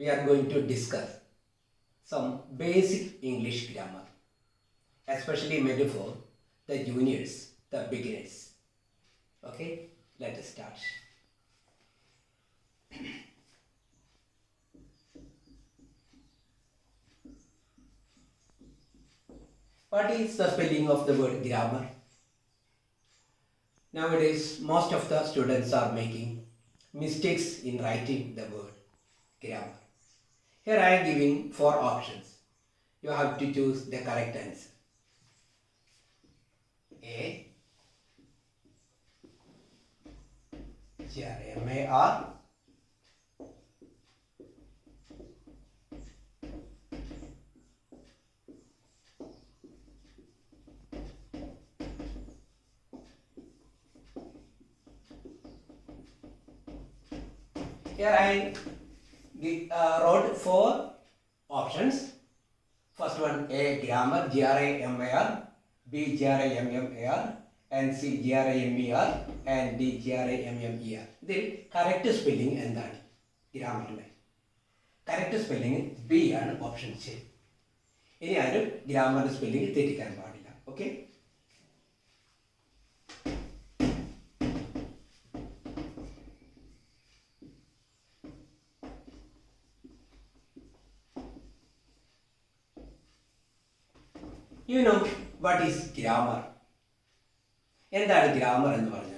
we are going to discuss some basic English grammar, especially meant for the juniors, the beginners. Okay, let us start. What is the spelling of the word grammar? Nowadays, most of the students are making mistakes in writing the word grammar. Here I am giving 4 options. You have to choose the correct answer. A, GRMAR, here I wrote 4 options. First one A, grammar, GRAMAR, B, GRAMMAR, and C, GRAMER, and D, GRAMMER. ഇതിൽ correct spelling എന്താണ് ഗ്രാമറിൻ്റെ? Correct spelling B ആണ്, option C. ഇനി ആരും ഗ്രാമറിൻ്റെ spelling തെറ്റിക്കാൻ പാടില്ല. Okay, you know what is grammar? എന്താണ് grammar എന്ന് പറഞ്ഞാൽ?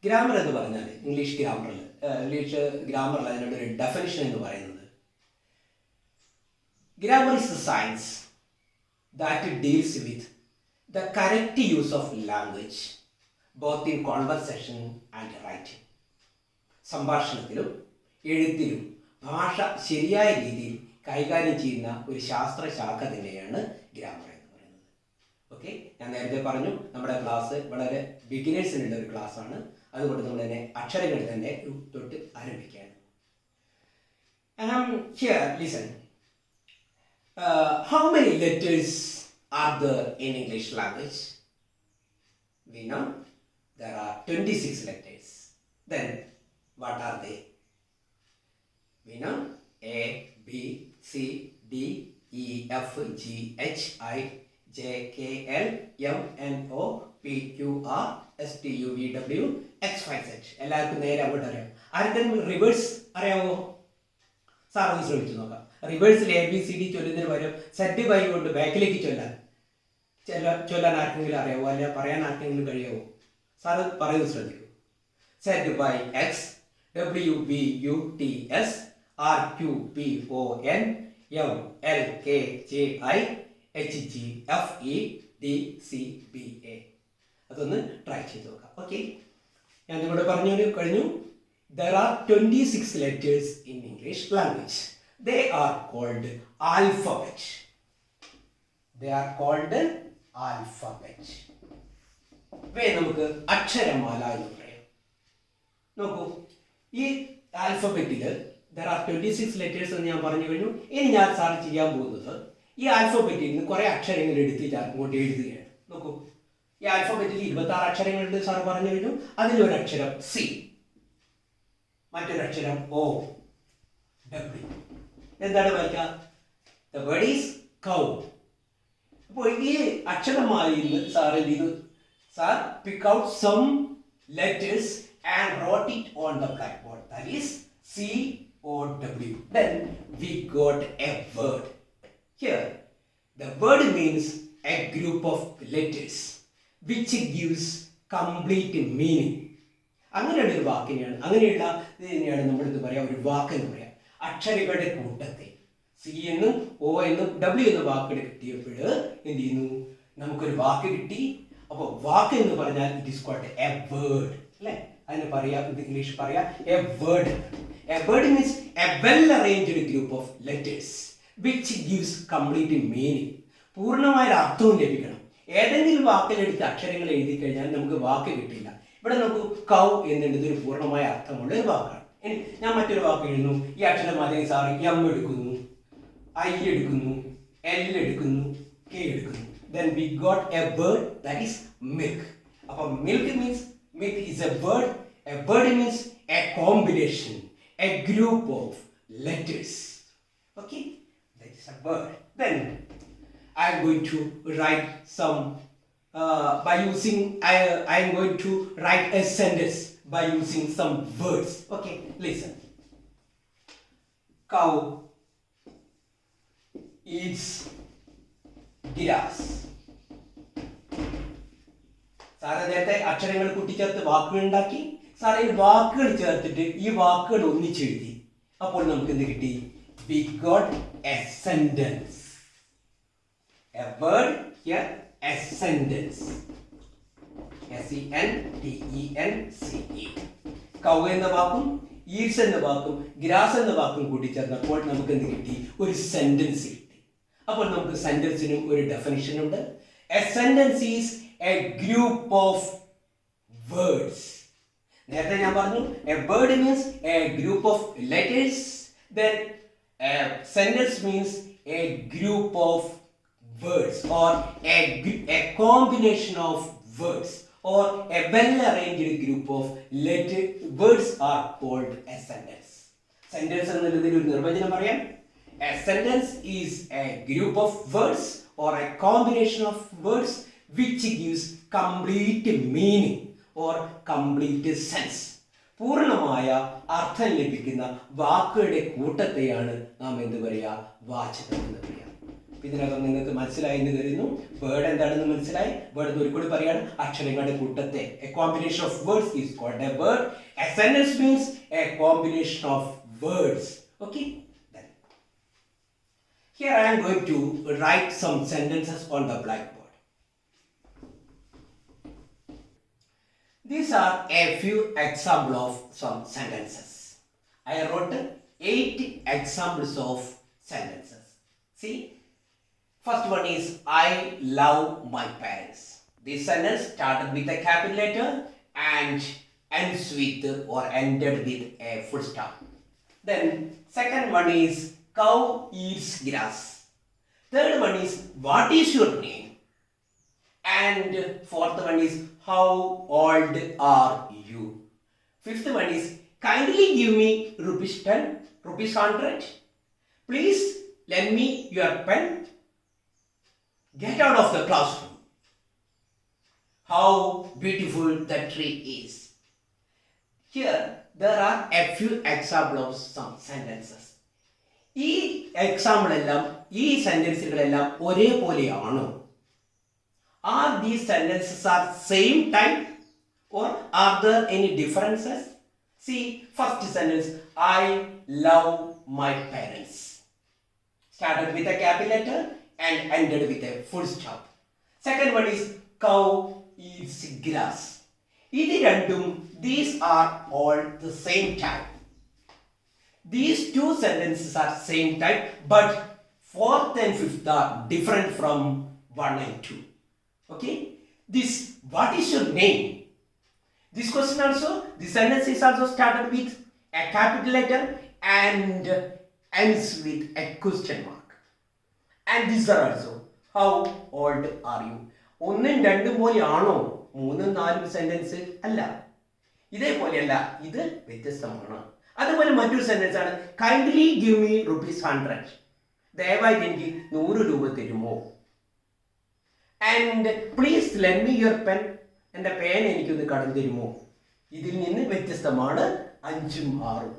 Grammar എന്ന് പറഞ്ഞാൽ ഇംഗ്ലീഷ് ഗ്രാമറിൽ അതിനോട് ഒരു ഡെഫിനിഷൻ എന്ന് പറയുന്നത്, grammar is the science that deals with the correct use of language both in conversation and writing. സംഭാഷണത്തിലും എഴുത്തിലും ഭാഷ ശരിയായ രീതിയിൽ കൈകാര്യം ചെയ്യുന്ന ഒരു ശാസ്ത്രശാഖ തന്നെയാണ് ഗ്രാമർ എന്ന് പറയുന്നത്. ഓക്കെ, ഞാൻ നേരത്തെ പറഞ്ഞു നമ്മുടെ ക്ലാസ് വളരെ ബിഗിനേഴ്സിനുള്ള ഒരു ക്ലാസ്സാണ്. അതുകൊണ്ട് നമ്മൾ തന്നെ അക്ഷരങ്ങൾ തന്നെ തൊട്ട് ആരംഭിക്കുകയാണ്. Here, listen. How many letters are there in English language? We know there are 26 letters. Then, what are they? We know A, B, C, D, E, F, G, H, I, J, K, L, M, N, O, P, Q, R, S, T, U, V, W, X, Y, Z. എല്ലാവർക്കും നേരെ അങ്ങോട്ട് അറിയാം. ആർക്കെങ്കിലും reverse അറിയാമോ? Sir ഒന്ന് ശ്രമിച്ചു നോക്കാം. റിവേഴ്സിൽ ABCD ചൊല്ലുന്നതിന് പകരം സെറ്റ് ബൈ കൊണ്ട് ബാക്കിലേക്ക് ചൊല്ലാൻ ആർക്കെങ്കിലും അറിയാമോ? അല്ല പറയാൻ ആർക്കെങ്കിലും കഴിയാമോ? സാറ് പറയുന്നത് ശ്രദ്ധിക്കൂ. Set by X, WBUTS, RQPON, MLKJI, HGFEDCBA. അതൊന്ന് ട്രൈ ചെയ്ത് നോക്കാം. ഓക്കെ, ഞാൻ നിങ്ങളോട് പറഞ്ഞു കഴിഞ്ഞു. There are 26 letters in English language. They are called alphabet. They are called alphabet. ഇവയെ നമുക്ക് അക്ഷരമാല എന്ന് പറയാം. നോക്കൂ, ഈ ആൽഫബറ്റിൽ there are 26 letters എന്ന് ഞാൻ പറഞ്ഞു കഴിഞ്ഞു. ഇനി ഞാൻ സാർ ചെയ്യാൻ പോകുന്നത് ഈ ആൽഫബറ്റിൽ നിന്ന് കുറേ അക്ഷരങ്ങൾ എടുത്ത് അങ്ങോട്ട് എഴുതുകയാണ്. നോക്കൂ, ഈ ആൽഫബറ്റിൽ 26 അക്ഷരങ്ങളുണ്ട് സാർ പറഞ്ഞു കഴിഞ്ഞു. അതിലൊരു അക്ഷരം സി, മറ്റൊരു അക്ഷരം O, W. എന്താണ് വായിക്കുക? The word is cow. അപ്പോൾ ഈ അക്ഷരമാലയിൽ നിന്ന് സാർ എന്ത് ചെയ്തു? Sir pick out some letters and wrote it on the blackboard. That is COW. Then we got a word. Here, the word means a group of letters which gives complete meaning. അങ്ങനെയുള്ള ഒരു വാക്കിനെയാണ്, അങ്ങനെയുള്ള ഇതിനെയാണ് നമ്മളിത് പറയാം, ഒരു വാക്ക് എന്ന് പറയാം. അക്ഷരങ്ങളുടെ കൂട്ടത്തെ സി എന്നും O എന്നും W എന്ന വാക്കുകൾ കിട്ടിയപ്പോൾ എന്ത് ചെയ്യുന്നു? നമുക്കൊരു വാക്ക് കിട്ടി. അപ്പോൾ വാക്ക് എന്ന് പറഞ്ഞാൽ it is called a word അല്ലേ? അതിന് പറയാം, ഇംഗ്ലീഷ് പറയാം a word. A word means a well-arranged group of letters which gives complete meaning. പൂർണ്ണമായ അർത്ഥവും ലഭിക്കണം. ഏതെങ്കിലും വാക്കിലെടുത്ത് അക്ഷരങ്ങൾ എഴുതി കഴിഞ്ഞാൽ നമുക്ക് വാക്ക് കിട്ടില്ല. ഇവിടെ നോക്കൂ, കൗ എന്നുള്ളത് ഒരു പൂർണ്ണമായ അർത്ഥമുള്ള ഒരു വാക്കാണ്. ഇനി ഞാൻ മറ്റൊരു വാക്ക് എഴുതുന്നു. ഈ അക്ഷരമാലയിൽ സാർ M എടുക്കുന്നു, I എടുക്കുന്നു, L എടുക്കുന്നു, K എടുക്കുന്നു. Then we got a word that is milk. അപ്പോൾ milk means, milk is a word. A word means a combination, a group of letters. Okay, that is a word. Then I am going to write some by using I am going to write a sentence by using some words. Okay, listen. Cow eats grass. Sir നേരത്തെ അക്ഷരങ്ങൾ കൂട്ടിച്ചേർത്ത് വാക്കുകൾ ഉണ്ടാക്കി. Sir ഈ വാക്കുകൾ ചേർത്തിട്ട് ഈ വാക്കുകൾ ഒന്നിച്ചെഴുതി. അപ്പോൾ നമുക്ക് എന്ത് കിട്ടി? We got a sentence. A word here, a sentence. S-E-N-T-E-N-C-E. കൗ എന്ന വാക്കും ഈറ്റ്സ് എന്ന വാക്കും ഗ്രാസ് എന്ന വാക്കും കൂട്ടിച്ചേർന്നപ്പോൾ നമുക്ക് എന്ത് കിട്ടി? ഒരു സെന്റൻസ് കിട്ടി. അപ്പോൾ നമുക്ക് സെന്റൻസിനും ഒരു ഡെഫിനിഷൻ ഉണ്ട്. A sentence is a group of words. നേരത്തെ ഞാൻ പറഞ്ഞു a word means a group of letters. Then a sentence means a group of words or a combination of words or a well-arranged group of words are called a sentence. Sentence എന്നതിൽ ഒരു നിർവചനം പറയാം. A sentence is a group of words or a combination of words which gives complete meaning or complete sense. പൂർണ്ണമായ അർത്ഥം ലഭിക്കുന്ന വാക്കുകളുടെ കൂട്ടത്തെയാണ് നാം എന്ത് പറയുക? വാചകം എന്ന് പറയുക. ഇതിനകം നിങ്ങൾക്ക് മനസ്സിലായി എന്ന് കരുതുന്നു. വേർഡ് എന്താണെന്ന് മനസ്സിലായി. വേർഡ് ഒരിക്കലും പറയാണ് അക്ഷരങ്ങളുടെ കൂട്ടത്തെ. A combination of words is called a word. A sentence means a combination of words. Okay? Then here I am going to write some sentences on the blackboard. These are a few examples of some sentences. I wrote 8 examples of sentences. See, first one is I love my parents. This sentence started with a capital letter and ends with or ended with a full stop. Then second one is cow eats grass. Third one is what is your name? And fourth one is how old are you? Fifth one is kindly give me ₹10, ₹100. Please lend me your pen. Get out of the classroom. How beautiful the tree is. Here there are a few examples of some sentences. ഈ example എല്ലാം ഈ സെന്റൻസുകളെല്ലാം ഒരേപോലെയാണോ? Are these sentences are same type or are there any differences? See, first sentence, I love my parents. Started with a capital letter and ended with a full stop. Second one is cow eats grass. These are all the same type. These two sentences are same type, but fourth and fifth are different from 1 and 2. Okay, this what is your name? This question also, the sentence is also started with a capital letter and ends with a question mark. And these are also how old are you? ഒന്നും രണ്ടും പോലെയാണോ? മൂന്നും നാലും sentence അല്ല. ഇതേപോലെയല്ല, ഇത് വ്യത്യസ്തമാണ്. അതുപോലെ മറ്റൊരു സെന്റൻസ് ആണ് കൈൻഡ്ലി ഗിവ് മീ ₹100. ദയവായി എനിക്ക് 100 രൂപ തരുമോ? And please lent me your pen. എൻ്റെ പേന എനിക്കൊന്ന് കടം തരുമോ? ഇതിൽ നിന്ന് വ്യത്യസ്തമാണ് 5ഉം 6ഉം.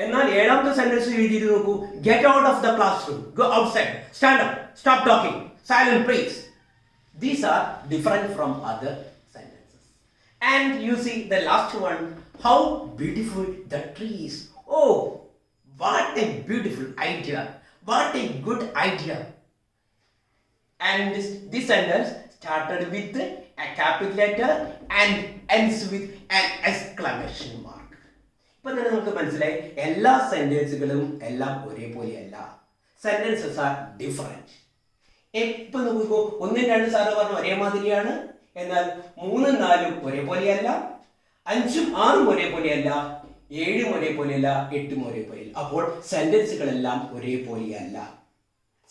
എന്നാൽ ഏഴാമത്തെ സെന്റൻസ് എഴുതിയിട്ട് നോക്കൂ. Get out of the class room, go outside, stand up, stop talking, silent please. These are different from other sentences. And you see the last one, how beautiful the tree is. Oh, what a beautiful idea. What a good idea. And this sentence started with a capital letter and ends with an exclamation mark. ഇപ്പം തന്നെ നമുക്ക് മനസ്സിലായി എല്ലാ സെന്റൻസുകളും എല്ലാം ഒരേപോലെയല്ല. Sentences are different. ഇപ്പം നോക്കിക്കോ, 1, 2 sir പറഞ്ഞു ഒരേമാതിരിയാണ്. എന്നാൽ 3, 4 ഒരേപോലെയല്ല, 5ഉം 6ഉം ഒരേപോലെയല്ല, 7ഉം ഒരേപോലെയല്ല, 8ഉം ഒരേപോലെയല്ല. അപ്പോൾ സെന്റൻസുകളെല്ലാം ഒരേപോലെയല്ല.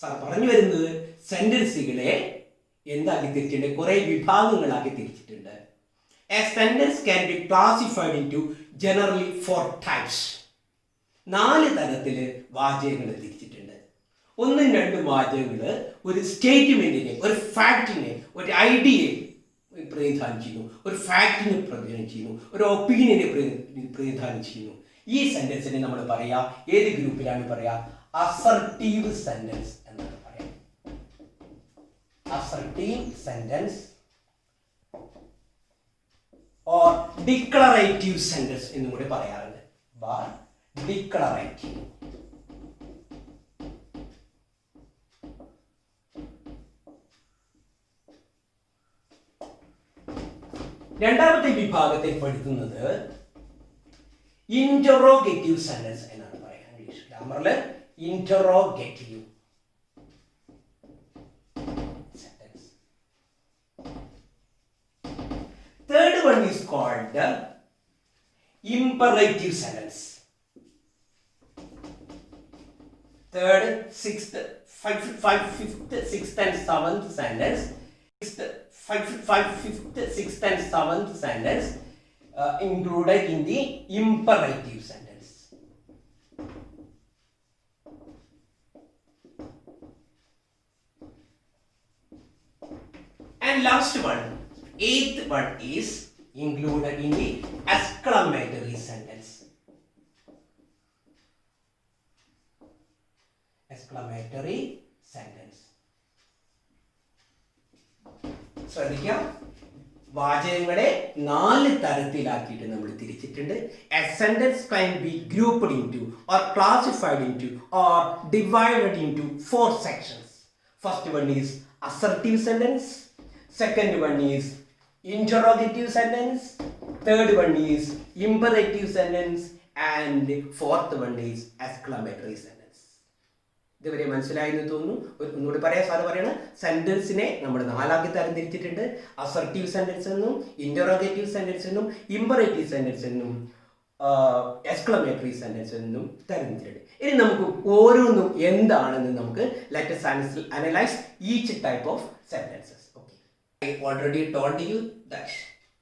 സാർ പറഞ്ഞു വരുന്നത് സെന്റൻസുകളെ എന്താക്കി തിരിച്ചിട്ടുണ്ട്? കുറെ വിഭാഗങ്ങളാക്കി തിരിച്ചിട്ടുണ്ട്. A sentence can be classified into generally 4 types. 4 തരത്തിൽ വാചകങ്ങൾ തിരിച്ചിട്ടുണ്ട്. 1-2 വാചകങ്ങൾ ഒരു സ്റ്റേറ്റ്മെന്റിനെ, ഒരു ഫാക്റ്റിനെ, ഒരു ഐഡിയയെ പ്രതിനിധാനം ചെയ്യുന്നു, ഒരു ഫാക്റ്റിനെ പ്രതിനിധാനം ചെയ്യുന്നു, ഒരു ഒപ്പീനിയനെ പ്രതിനിധാനം ചെയ്യുന്നു. ഈ സെന്റൻസിനെ നമ്മൾ പറയാ ഏത് ഗ്രൂപ്പിലാണ് പറയാ? അസർട്ടീവ് സെന്റൻസ് എന്നാണ് പറയാം. Assertive sentence or declarative sentence എന്നും കൂടി പറയാറുണ്ട്. ഡിക്ലറേറ്റീവ്. രണ്ടാമത്തെ വിഭാഗത്തിൽ പെടുത്തുന്നത് ഇന്ററോഗേറ്റീവ് സെന്റൻസ് എന്നാണ് പറയുക. ഇംഗ്ലീഷ് ഗ്രാമറിൽ interrogative sentence. Third one is called the imperative sentence. Third, fifth, sixth and seventh sentence. Fifth, sixth and seventh sentence included in the imperative sentence. And last one, eighth one is included in the exclamatory sentence. Exclamatory sentence. ശ്രദ്ധിക്കാം, വാചകങ്ങളെ 4 തരത്തിലാക്കിയിട്ട് നമ്മൾ തിരിച്ചിട്ടുണ്ട്. A sentence can be grouped into or classified into or divided into 4 sections. First one is assertive sentence. Second one is interrogative sentence. Third one is imperative sentence. And fourth one is exclamatory sentence. ഇതുവരെ മനസ്സിലായെന്ന് തോന്നുന്നു. ഒന്നുകൂടി പറയാം. Sir പറയണ സെന്റൻസിനെ നമ്മൾ 4 തരം തിരിച്ചിട്ടുണ്ട്. Assertive sentence എന്നും, ഇന്ററോഗേറ്റീവ് സെന്റൻസ് എന്നും, ഇമ്പറേറ്റീവ് സെന്റൻസ് എന്നും, എക്സ്ക്ലമേറ്ററി സെന്റൻസ് എന്നും തരംതിരിച്ചിട്ടുണ്ട്. ഇനി നമുക്ക് ഓരോന്നും എന്താണെന്ന് നമുക്ക് let us analyze each type of sentences. Okay. I already told you that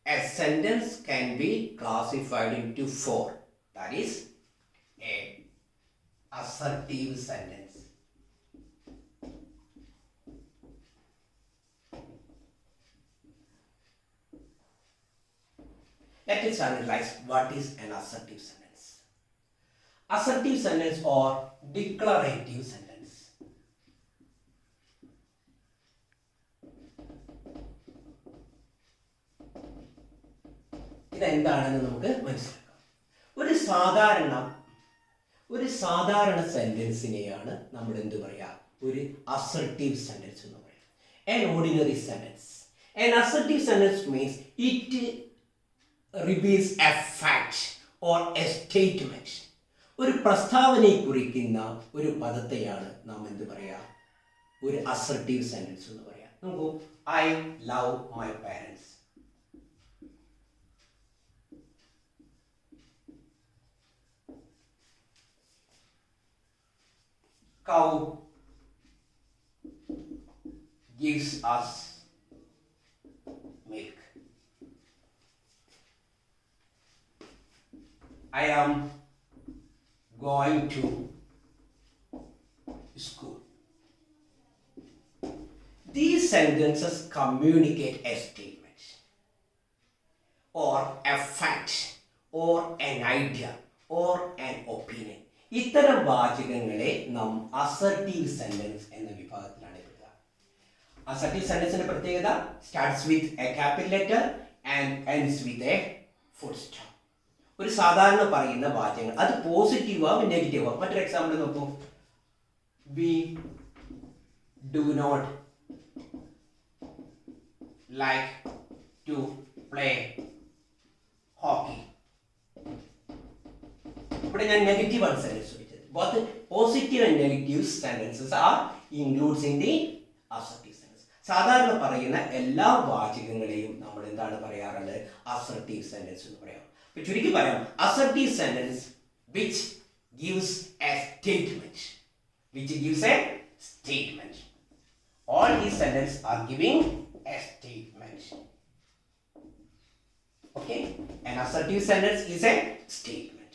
a sentence can be classified into 4. That is a assertive sentence. Let us analyze what is an assertive sentence. Assertive sentence or declarative sentence. ഇതെന്താണെന്ന് നമുക്ക് മനസ്സിലാക്കാം. ഒരു സാധാരണ സെന്റൻസിനെയാണ് നമ്മൾ എന്ത് പറയാ? ഒരു assertive sentence എന്ന് പറയാം. An ordinary sentence. An assertive sentence means it reveals a fact or a statement. ഒരു പ്രസ്താവനയെ കുറിക്കുന്ന ഒരു പദത്തെയാണ് നാം എന്ത് പറയാ? ഒരു അസർട്ടീവ് സെന്റൻസ് എന്ന് പറയാം. നോക്കൂ, I love my parents. Cow gives us milk. I am going to school. These sentences communicate a statement or a fact or an idea or an opinion. ഇത്തരം വാചകങ്ങളെ നാം അസർട്ടീവ് സെന്റൻസ് എന്ന വിഭാഗത്തിലാണ് പെടുക. Assertive സെന്റൻസിന്റെ പ്രത്യേകത starts with a capital letter and ends with a full stop. ഒരു സാധാരണ പറയുന്ന വാചകങ്ങൾ അത് പോസിറ്റീവ് ആവും നെഗറ്റീവ് ആവും. മറ്റൊരു എക്സാമ്പിൾ നോക്കൂ. We do not like to play hockey. ഇവിടെ ഞാൻ നെഗറ്റീവ് ആണ് സെന്റൻസ് വെച്ചത്. Both positive and negative sentences are includes in the assertive sentence. സാധാരണ പറയുന്ന എല്ലാ വാചകങ്ങളെയും നമ്മൾ എന്താണ് പറയാറുള്ളത്? അസർട്ടീവ് സെന്റൻസ് എന്ന് പറയാം. ചുരുക്കി പറയാം, assertive sentence which gives a statement. All these sentences are giving a statement. Okay, an assertive sentence is a statement.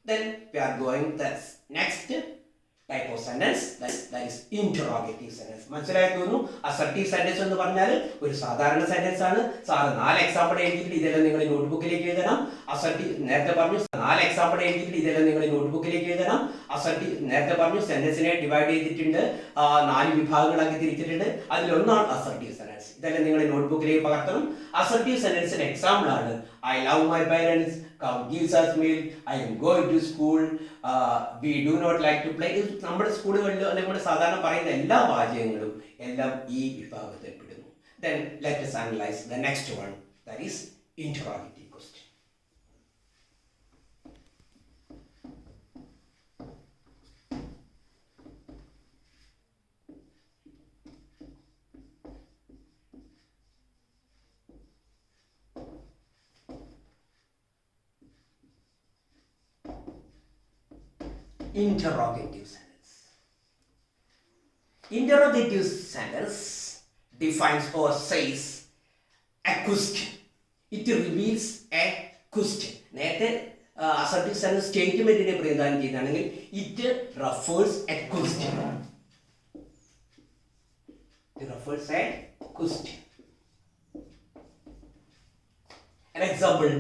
Then we are going the next type of sentence, that is interrogative sentence. മനസ്സിലായി തോന്നുന്നു. Assertive sentence എന്ന് പറഞ്ഞാൽ ഒരു സാധാരണ sentence ആണ്. Sir 4 example എഴുതിയിട്ട് ഇതെല്ലാം നിങ്ങൾ നോട്ട്ബുക്കിലേക്ക് എഴുതണം. അസർട്ടീവ് നേരത്തെ പറഞ്ഞു 4 എക്സാമ്പിൾ എഴുതിയിട്ട് ഇതെല്ലാം നിങ്ങൾ നോട്ട്ബുക്കിലേക്ക് എഴുതണം. അസർട്ടീവ് നേരത്തെ പറഞ്ഞു സെന്റൻസിനെ ഡിവൈഡ് ചെയ്തിട്ടുണ്ട്, 4 വിഭാഗങ്ങളാക്കി തിരിച്ചിട്ടുണ്ട്. അതിലൊന്നാണ് അസർട്ടീവ് സെന്റൻസ്. ഇതെല്ലാം നിങ്ങൾ നോട്ട്ബുക്കിലേക്ക് പകർത്തണം. അസർട്ടീവ് സെന്റൻസിന് എക്സാമ്പിൾ ആണ് I love my parents, come gives us meal, I am going to school, we do not like to play. നമ്മുടെ സ്കൂളുകളിൽ അല്ലെങ്കിൽ നമ്മുടെ സാധാരണ പറയുന്ന എല്ലാ വാചകങ്ങളും എല്ലാം ഈ വിഭാഗത്തിൽ പെടുന്നു. Then let us analyze the next one, that is interrogative question. Interrogative sentence. Interrogative sentence defines or says a question. It reveals a question. നേരത്തെ അസർട്ടീവ് സെന്റൻസ് സ്റ്റേറ്റ്മെന്റിനെ പ്രതിനിധാനം ചെയ്താണെങ്കിൽ it refers a question. It refers a question. An example: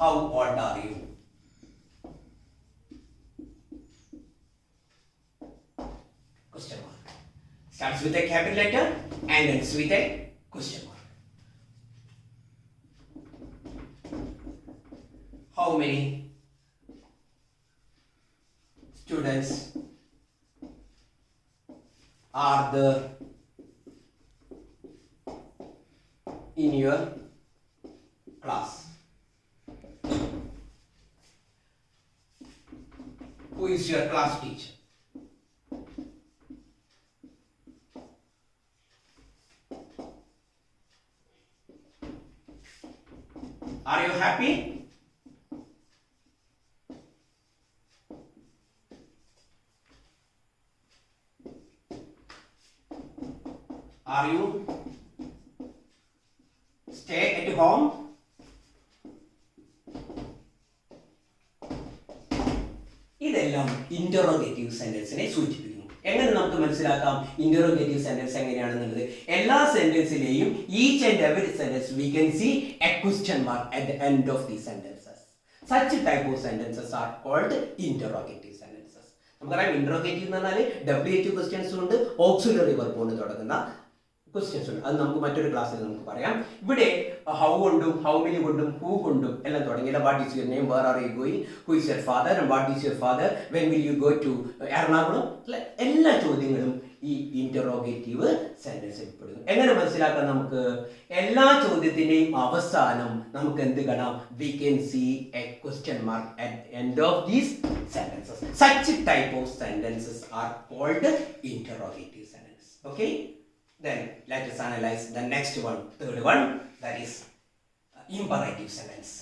how old are you? Question mark. Starts with a capital letter and ends with a question mark. How many students are there in your class? Who is your class teacher? Are you happy? Are you stay at home? ഇതെല്ലാം interrogative സെന്റൻസിനെ സൂചിപ്പിക്കുന്നു. എങ്ങനെ നമുക്ക് മനസ്സിലാക്കാം interrogative sentence എങ്ങനെയാണെന്നുള്ളത്? എല്ലാ സെന്റൻസിലെയും each and every sentence we can see a question mark at the end of the sentences. Such type of sentences are called interrogative sentences. നമുക്കറിയാം ഇന്ററോഗേറ്റീവ് എന്ന് പറഞ്ഞാൽ WH ക്വസ്റ്റ്യൻസും ഉണ്ട്, ഓക്സിലറി വെർബ് കൊണ്ട് തുടങ്ങുന്ന ക്വസ്റ്റ്യൻസ് ഉണ്ട്. അത് നമുക്ക് മറ്റൊരു ക്ലാസ്സിൽ നമുക്ക് പറയാം. ഇവിടെ ഹൗ കൊണ്ടും ഹൗ മെനി കൊണ്ടും ഹൂ കൊണ്ടും എല്ലാം തുടങ്ങിയില്ല. What is your name, where are you going, who is your father, what is your father, when will you go to Ernakulam, എല്ലാ ചോദ്യങ്ങളും ഈ ഇന്ററോഗേറ്റീവ് സെന്റൻസിൽ പെടുന്നു. എങ്ങനെ മനസ്സിലാക്കാം നമുക്ക്? എല്ലാ ചോദ്യത്തിന്റെയും അവസാനം നമുക്ക് എന്ത് കാണാം? We can see a question mark at end of these sentences. Such type of sentences are called interrogative sentence. Okay, then let us analyze the next one, third one, that is imperative sentence.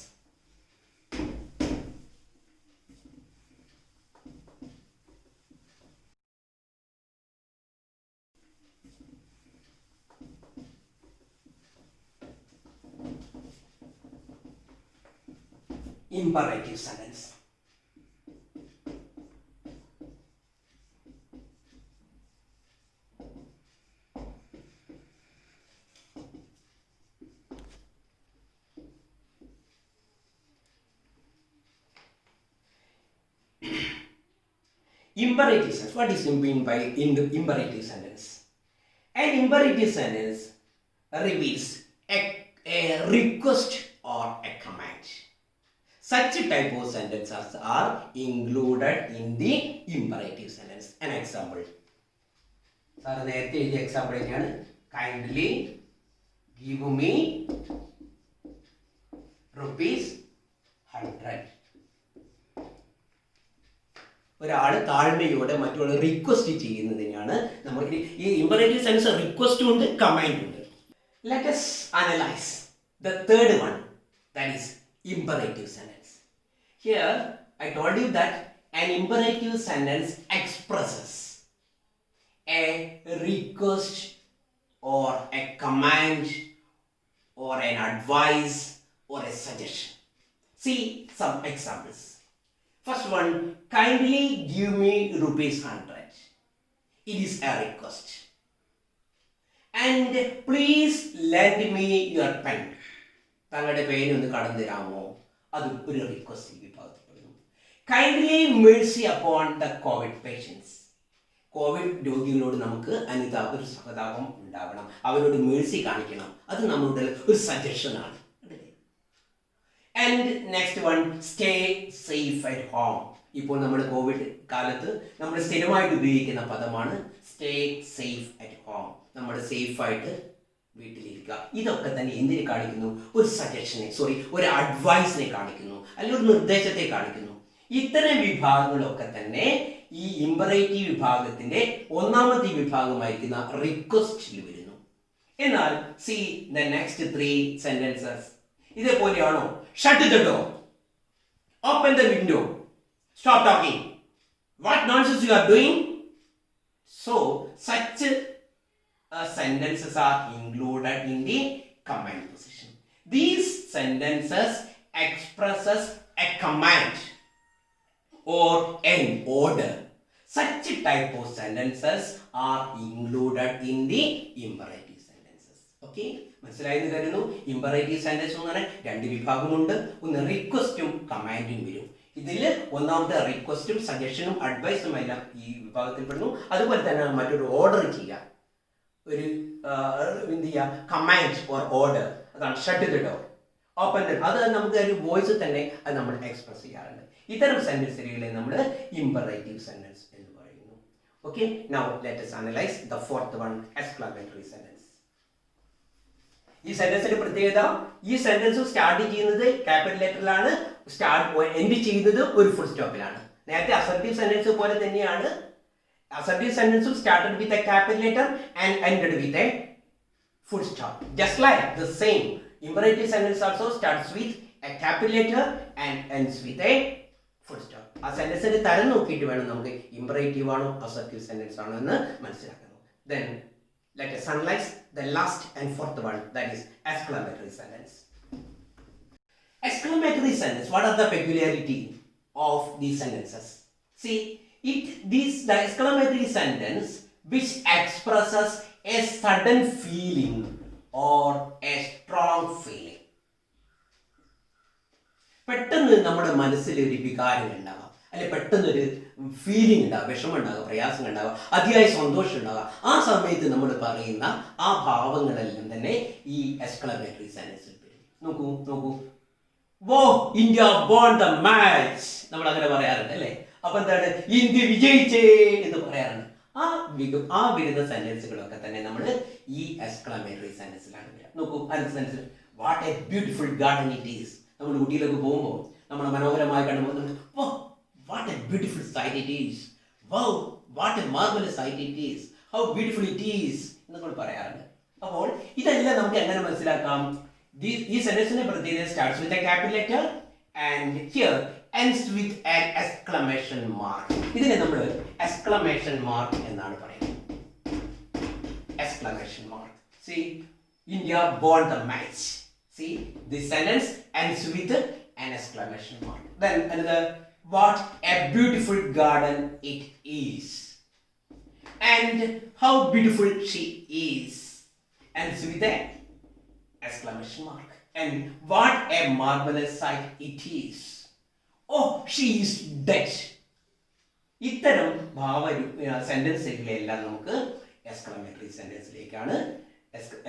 Imperative sentence. Imperative sentence. What is meant by imperative sentence? An imperative sentence reveals a request or a command. Such type of sentences are included in the imperative sentence. An example. Sir, നേരത്തെ എഴുതിയ example തന്നെയാണ്. Kindly give me ₹100. ഒരാൾ താഴ്മയോടെ മറ്റുള്ള request ചെയ്യുന്നതിനാണ് നമ്മൾ ഈ imperative sense റിക്വസ്റ്റും ഉണ്ട്, കമാൻഡും ഉണ്ട്. Let us analyze the third one, that is imperative sentence. Here I told you that an imperative sentence expresses a request or a command or an advice or a suggestion. See some examples. First one, kindly give me rupees 100. It is a request. And please lend me your pen. താങ്കളുടെ പേന ഒന്ന് കടന്നു തരാമോ? അത് ഒരു request വിഭാഗത്തിൽപ്പെടുന്നു. Kindly mercy upon the COVID patients. COVID രോഗികളോട് നമുക്ക് ഒരു സഹതാപം ഉണ്ടാവണം, അവരോട് മേഴ്സി കാണിക്കണം. അത് നമ്മുടെ ഒരു സജഷനാണ്. And next one, stay safe at home. ഇപ്പോൾ നമ്മൾ കോവിഡ് കാലത്ത് നമ്മൾ സ്ഥിരമായിട്ട് ഉപയോഗിക്കുന്ന പദമാണ് സ്റ്റേ സേഫ് അറ്റ് ഹോം. നമ്മൾ സേഫായിട്ട് വീട്ടിലിരിക്കുക. ഇതൊക്കെ തന്നെ എന്തിനെ കാണിക്കുന്നു? ഒരു സജഷനെ, ഒരു അഡ്വൈസിനെ കാണിക്കുന്നു, അല്ലെങ്കിൽ ഒരു നിർദ്ദേശത്തെ കാണിക്കുന്നു. ഇത്തരം വിഭാഗങ്ങളൊക്കെ തന്നെ ഈ ഇമ്പറേറ്റീവ് വിഭാഗത്തിന്റെ ഒന്നാമത്തെ വിഭാഗമായിരിക്കുന്ന റിക്വസ്റ്റിൽ വരുന്നു. എന്നാൽ സി ദ നെക്സ്റ്റ് 3 സെന്റൻസസ് ഇതേപോലെയാണോ? Shut the door, open the window, stop talking, what nonsense you are doing. So such sentences are included in the command position. These sentences expresses a command or an order. Such type of sentences are included in the imperative sentences. Okay, മനസ്സിലായെന്ന് കരുതുന്നു. Imperative sentence എന്ന് പറഞ്ഞാൽ 2 വിഭാഗമുണ്ട്. ഒന്ന് റിക്വസ്റ്റും കമാൻഡും വരും. ഇതിൽ ഒന്നാമത്തെ റിക്വസ്റ്റും സജഷനും അഡ്വൈസും എല്ലാം ഈ വിഭാഗത്തിൽപ്പെടുന്നു. അതുപോലെ തന്നെ മറ്റൊരു ഓർഡർ ചെയ്യുക, ഒരു എന്ത് ചെയ്യുക, കമാൻഡ് ഓർ ഓർഡർ. അതാണ് shut the door, open the. അത് നമുക്ക് ഒരു വോയിസ് തന്നെ അത് നമ്മൾ എക്സ്പ്രസ് ചെയ്യാറുണ്ട്. ഇത്തരം സെന്റൻസുകളെ നമ്മൾ ഇമ്പറേറ്റീവ് സെന്റൻസ് എന്ന് പറയുന്നു. Okay, now let us analyse the fourth one, exclamatory sentence. ഈ സെന്റൻസിന്റെ പ്രത്യേകത, ഈ സെന്റൻസ് സ്റ്റാർട്ട് ചെയ്യുന്നത് ക്യാപിറ്റൽ ലെറ്ററിലാണ്, എൻഡ് ചെയ്യുന്നത് ഒരു ഫുൾ സ്റ്റോപ്പിലാണ്. നേരത്തെ അസർട്ടീവ് സെന്റൻസ് പോലെ തന്നെയാണ്. Assertive sentence started with a capital letter and ended with a full stop. Just like the same, imperative sentence also starts with a capital letter and ends with a full stop. ആ സെന്റൻസിന്റെ തരം നോക്കിയിട്ട് വേണം നമുക്ക് imperative ആണോ assertive sentence ആണോ എന്ന് മനസ്സിലാക്കണം. Then let us analyze the last and fourth one, that is exclamatory sentence. Exclamatory sentence, what are the peculiarity of these sentences? See, the exclamatory sentence which expresses a sudden feeling or a strong feeling. പെട്ടെന്ന് നമ്മുടെ മനസ്സിൽ ഒരു വികാരം ഉണ്ടാകാം, അല്ലെ പെട്ടെന്നൊരു feeling ഉണ്ടാകും, വിഷമം ഉണ്ടാകുക, പ്രയാസം ഉണ്ടാകുക, അതിയായ സന്തോഷം ഉണ്ടാകുക. ആ സമയത്ത് നമ്മൾ പറയുന്ന ആ ഭാവങ്ങളെല്ലാം തന്നെ ഈ എക്സ്ക്ലമേറ്ററി സെന്റൻസിൽ വരും. നോക്കൂ, വോ ഇന്ത്യ വോൺ ദ മാച്ച്, നമ്മൾ അങ്ങനെ പറയാറുണ്ട് അല്ലേ. അപ്പൊ എന്താണ്, ഇന്ത്യ വിജയിച്ചേ എന്ന് പറയാറുണ്ട്. ആ വരുന്ന സെന്റൻസുകളൊക്കെ തന്നെ നമ്മൾ ഈ എക്സ്ക്ലമേറ്ററി സെന്റൻസിലാണ് വരിക. നോക്കൂ, അടുത്ത സെന്റൻസിൽ what a beautiful garden it is. നമ്മൾ ഊട്ടിയിലൊക്കെ പോകുമ്പോൾ നമ്മൾ മനോഹരമായി കാണുമ്പോൾ what a beautiful sight it is, wow what a marvellous sight it is, how beautiful it is എന്നൊക്കെ പറയാറുണ്ട്. അപ്പോൾ ഇതെല്ലാം നമുക്ക് എങ്ങനെ മനസ്സിലാക്കാം? ഈ സെന്റൻസിന്റെ പ്രത്യേകത starts with a capital letter and here ends with an exclamation mark. ഇതിനെ നമ്മൾ exclamation mark എന്നാണ് പറയുന്നത്. Exclamation mark. See, India won the match. See, this sentence ends with an exclamation mark. Then another, what a beautiful garden it is, and how beautiful she is, ends with an exclamation mark. And what a marvelous sight it is, oh she is dead. ഇത്തരം സെന്റൻസുകളെല്ലാം നമുക്ക് exclamatory സെന്റൻസിലേക്കാണ്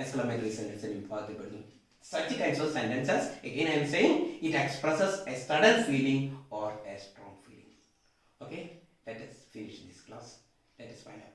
exclamatory സെന്റൻസിൽ വിഭാഗത്തിൽപ്പെടുന്നു. Such kinds of sentences, again I am saying, it expresses a sudden feeling or a strong feeling. Okay, let us finish this class. Let us find out.